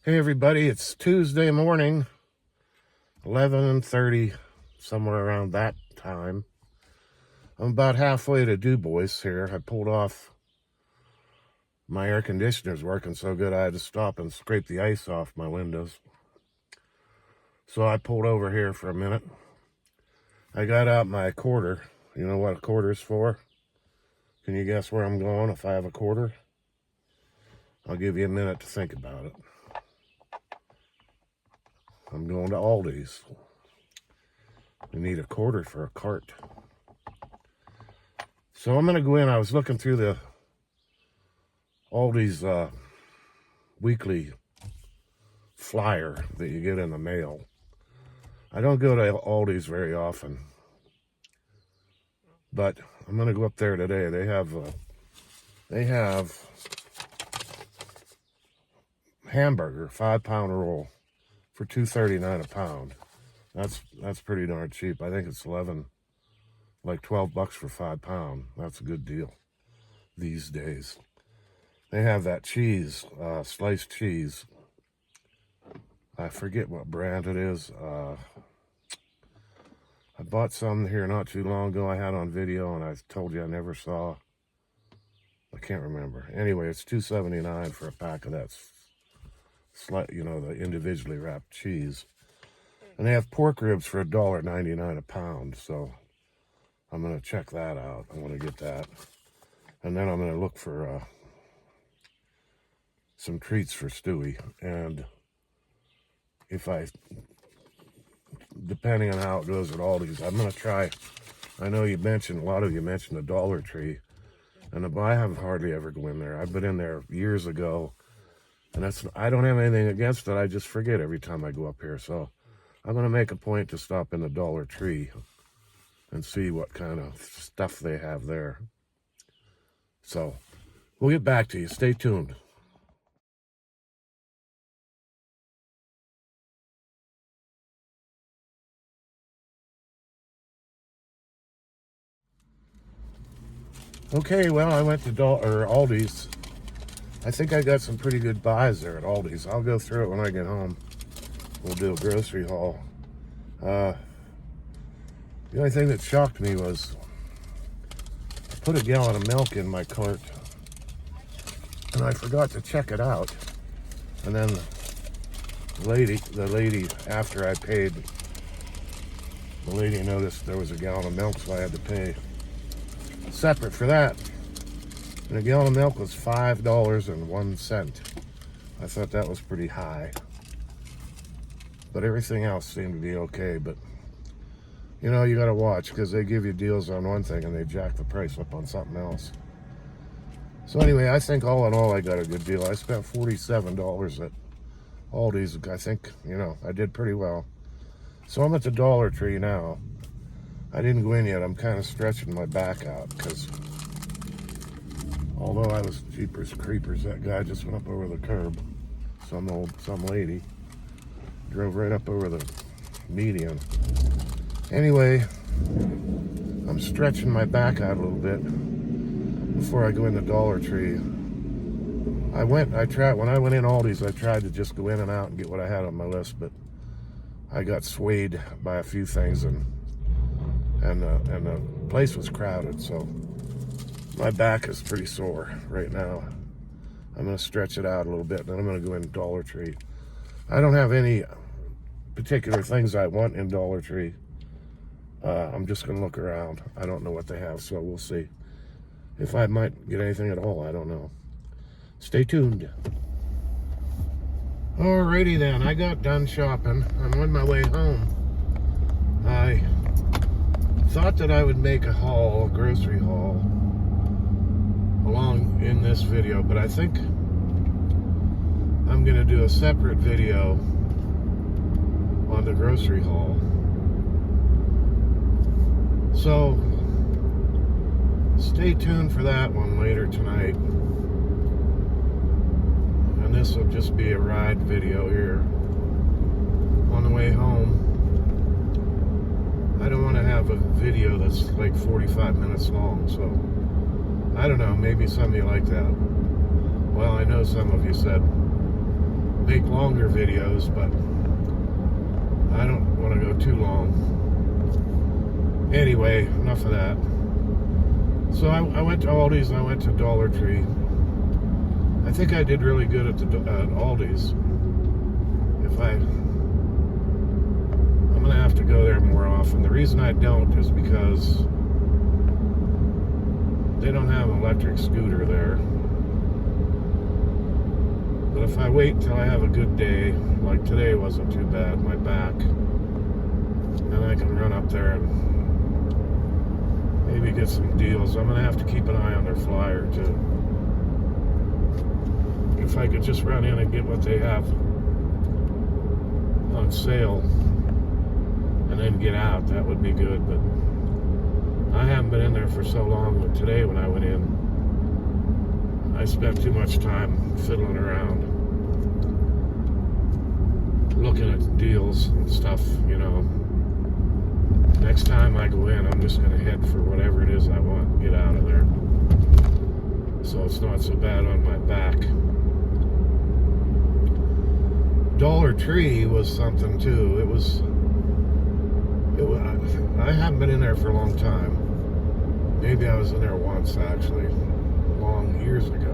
Hey everybody, it's Tuesday morning, 11:30, somewhere around that time. I'm about halfway to Du Bois here. I pulled off, my air conditioner's working so good I had to stop and scrape the ice off my windows. So I pulled over here for a minute. I got out my quarter. You know what a quarter's for? Can you guess where I'm going if I have a quarter? I'll give you a minute to think about it. I'm going to Aldi's. We need a quarter for a cart. So I'm going to go in. I was looking through the Aldi's weekly flyer that you get in the mail. I don't go to Aldi's very often, but I'm going to go up there today. They have hamburger 5-pound roll for $2.39 a pound. That's pretty darn cheap. I think it's $12 for 5 pounds. That's a good deal these days. They have that cheese, sliced cheese. I forget what brand it is. I bought some here not too long ago. I had on video, and I told you I never saw. I can't remember. Anyway, it's $2.79 for a pack of that, the individually wrapped cheese. And they have pork ribs for $1.99 a pound. So I'm going to check that out. I'm going to get that. And then I'm going to look for some treats for Stewie. And depending on how it goes at Aldi's, I'm going to try. I know a lot of you mentioned the Dollar Tree. And I haven't hardly ever go in there. I've been in there years ago. And I don't have anything against it. I just forget every time I go up here. So I'm going to make a point to stop in the Dollar Tree and see what kind of stuff they have there. So we'll get back to you. Stay tuned. Okay, well, I went to Aldi's. I think I got some pretty good buys there at Aldi's. I'll go through it when I get home. We'll do a grocery haul. The only thing that shocked me was I put a gallon of milk in my cart and I forgot to check it out. And then the lady after I paid, the lady noticed there was a gallon of milk, so I had to pay separate for that. And a gallon of milk was $5.01. I thought that was pretty high. But everything else seemed to be okay. But, you got to watch, because they give you deals on one thing and they jack the price up on something else. So anyway, I think all in all, I got a good deal. I spent $47 at Aldi's. I think, I did pretty well. So I'm at the Dollar Tree now. I didn't go in yet. I'm kind of stretching my back out, because although I was jeepers creepers, that guy just went up over the curb. Some lady drove right up over the median. Anyway, I'm stretching my back out a little bit before I go in the Dollar Tree. When I went in Aldi's, I tried to just go in and out and get what I had on my list, but I got swayed by a few things, and the place was crowded, so my back is pretty sore right now. I'm going to stretch it out a little bit, and then I'm going to go in Dollar Tree. I don't have any particular things I want in Dollar Tree. I'm just going to look around. I don't know what they have, so we'll see. If I might get anything at all, I don't know. Stay tuned. Alrighty then, I got done shopping. I'm on my way home. I thought that I would make a grocery haul, along in this video, but I think I'm going to do a separate video on the grocery haul. So stay tuned for that one later tonight. And this will just be a ride video here on the way home. I don't want to have a video that's like 45 minutes long, so I don't know, maybe some of you like that. Well, I know some of you said make longer videos, but I don't want to go too long. Anyway, enough of that. So I went to Aldi's and I went to Dollar Tree. I think I did really good at Aldi's. I'm gonna have to go there more often. The reason I don't is because they don't have an electric scooter there. But if I wait till I have a good day, like today wasn't too bad, my back, then I can run up there and maybe get some deals. I'm gonna have to keep an eye on their flyer too. If I could just run in and get what they have on sale and then get out, that would be good. But I haven't been in there for so long. But today when I went in, I spent too much time fiddling around looking at deals and stuff, you know. Next time I go in, I'm just going to head for whatever it is I want and get out of there, so it's not so bad on my back. Dollar Tree was something too. I haven't been in there for a long time. Maybe I was in there once, actually, long years ago.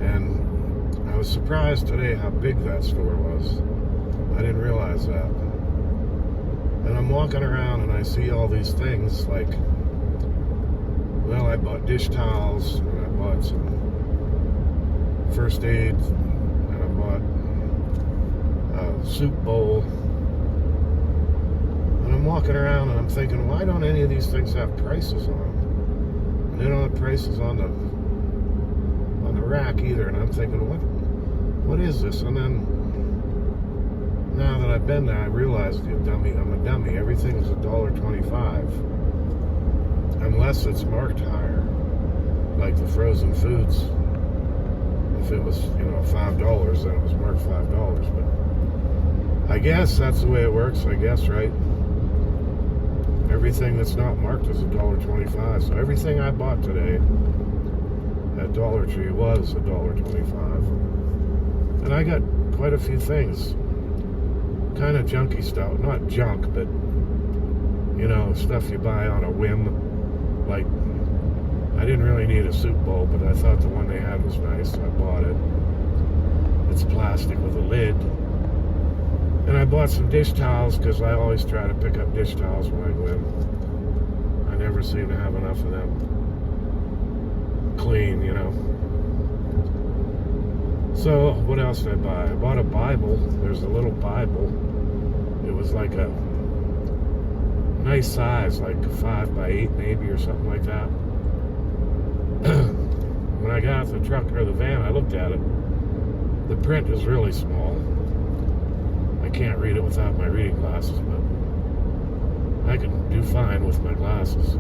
And I was surprised today how big that store was. I didn't realize that. And I'm walking around and I see all these things like, well, I bought dish towels, and I bought some first aid, and I bought a soup bowl. And I'm walking around and I'm thinking, why don't any of these things have prices on them? And they don't have prices on the rack either. And I'm thinking, what is this? And then now that I've been there, I realized, I'm a dummy. Everything's $1.25, unless it's marked higher, like the frozen foods. If it was, $5, then it was marked $5. But I guess that's the way it works. I guess, right? Everything that's not marked is $1.25. So everything I bought today at Dollar Tree was $1.25, and I got quite a few things. Kind of junky stuff, not junk, but stuff you buy on a whim. Like, I didn't really need a soup bowl, but I thought the one they had was nice, so I bought it. It's plastic with a lid. And I bought some dish towels because I always try to pick up dish towels when I go in. I never seem to have enough of them clean, So, what else did I buy? I bought a Bible. There's a little Bible. It was like a nice size, like 5 by 8 maybe, or something like that. When I got out the truck or the van, I looked at it. The print is really small. I can't read it without my reading glasses, but I can do fine with my glasses.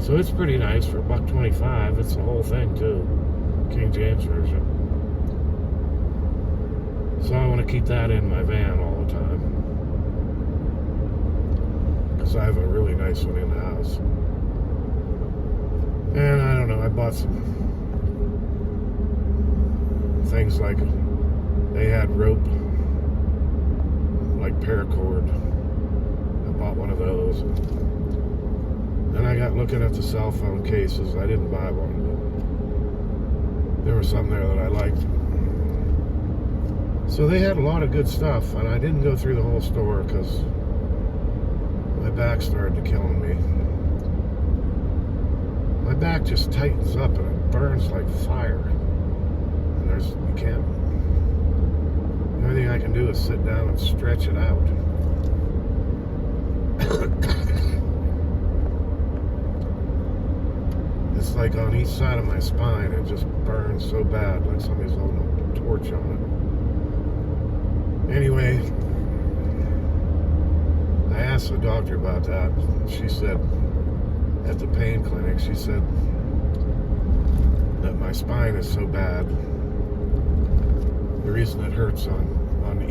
So it's pretty nice for $1.25. It's the whole thing too, King James Version. So I want to keep that in my van all the time, because I have a really nice one in the house. And I don't know, I bought some things like, they had rope, like paracord. I bought one of those. Then I got looking at the cell phone cases. I didn't buy one, but there was some there that I liked. So they had a lot of good stuff, and I didn't go through the whole store because my back started to kill me. My back just tightens up and it burns like fire. And you can't, the only thing I can do is sit down and stretch it out. It's like on each side of my spine, it just burns so bad, like somebody's holding a torch on it. Anyway, I asked the doctor about that. She said, at the pain clinic, she said that my spine is so bad, the reason it hurts on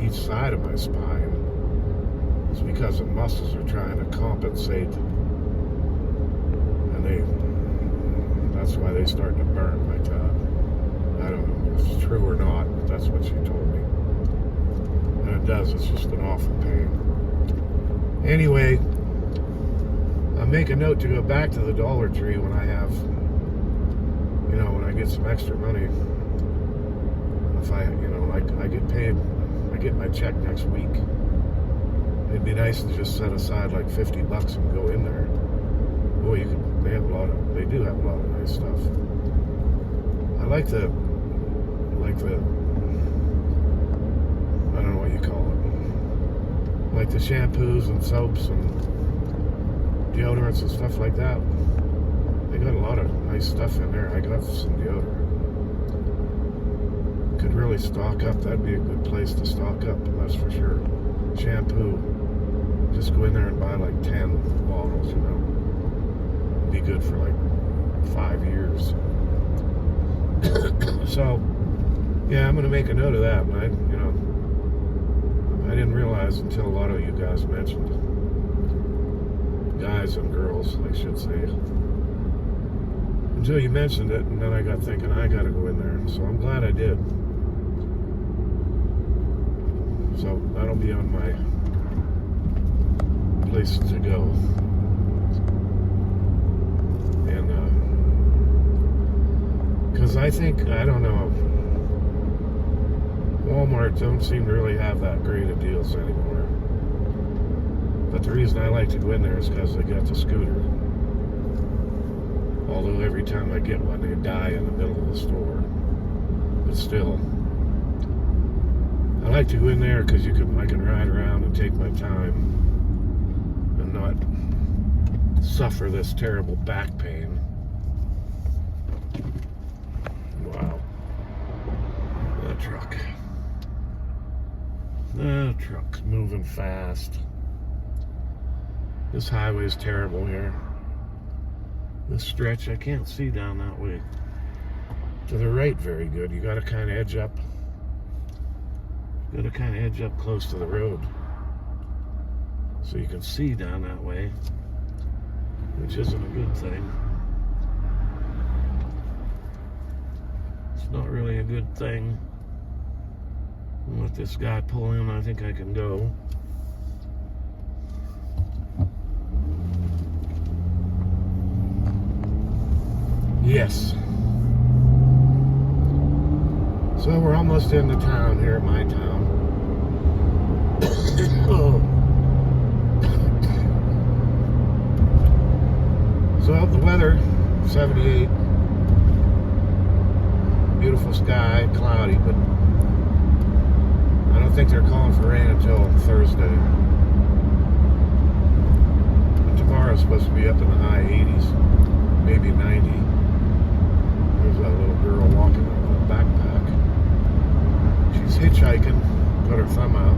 each side of my spine is because the muscles are trying to compensate, and that's why they start to burn like that. I don't know, it's true or not, but that's what she told me. And it does, it's just an awful pain. Anyway, I make a note to go back to the Dollar Tree when I have, when I get some extra money. If I, like I get paid, I get my check next week. It'd be nice to just set aside like $50 and go in there. Boy, they do have a lot of nice stuff. I like the, I don't know what you call it. Like the shampoos and soaps and deodorants and stuff like that. They got a lot of nice stuff in there. I got some deodorant. Could really stock up. That'd be a good place to stock up, that's for sure. Shampoo. Just go in there and buy like 10 bottles, It'd be good for like 5 years. So, yeah, I'm going to make a note of that. And I didn't realize until a lot of you guys mentioned. Guys and girls, I should say. Until you mentioned it, and then I got thinking, I got to go in there. So I'm glad I did. So that'll be on my place to go. And, because I don't know, Walmart don't seem to really have that great of deals anymore. But the reason I like to go in there is because they got the scooter. Although every time I get one, they die in the middle of the store. But still, I like to go in there because I can ride around and take my time and not suffer this terrible back pain. Wow. The truck's moving fast. This highway's terrible here. This stretch, I can't see down that way. To the right, very good. You gotta kind of edge up. Gotta kind of edge up close to the road so you can see down that way, which isn't a good thing. It's not really a good thing. I'll let this guy pull in. I think I can go. Yes. So we're almost into town here, my town. Oh. So the weather, 78. Beautiful sky, cloudy, but I don't think they're calling for rain until Thursday. And tomorrow's supposed to be up in the high 80s, maybe 90. There's that little girl walking with a backpack. She's hitchhiking, got her thumb out.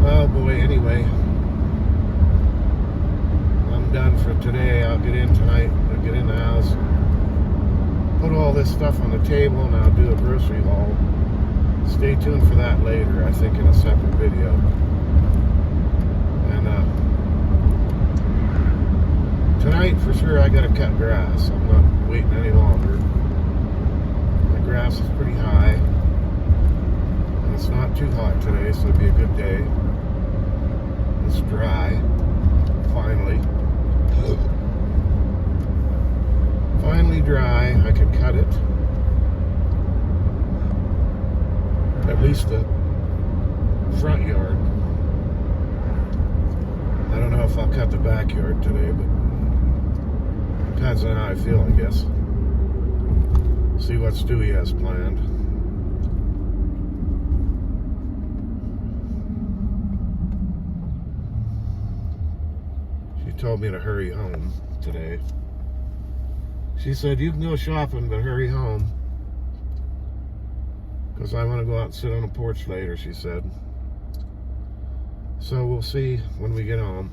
Oh boy, anyway. I'm done for today. I'll get in tonight. I'll get in the house. Put all this stuff on the table and I'll do a grocery haul. Stay tuned for that later, I think in a separate video. And tonight for sure I gotta cut grass. I'm not waiting any longer. My grass is pretty high. And it's not too hot today, so it'll be a good day. It's dry. Finally. Finally dry. I can cut it. At least the front yard. I don't know if I'll cut the backyard today, but depends on how I feel, I guess. See what Stewie has planned. She told me to hurry home today. She said, you can go shopping, but hurry home. Because I want to go out and sit on the porch later, she said. So we'll see when we get home.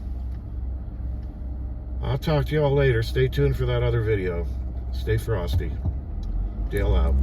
I'll talk to y'all later. Stay tuned for that other video. Stay frosty. Dale out.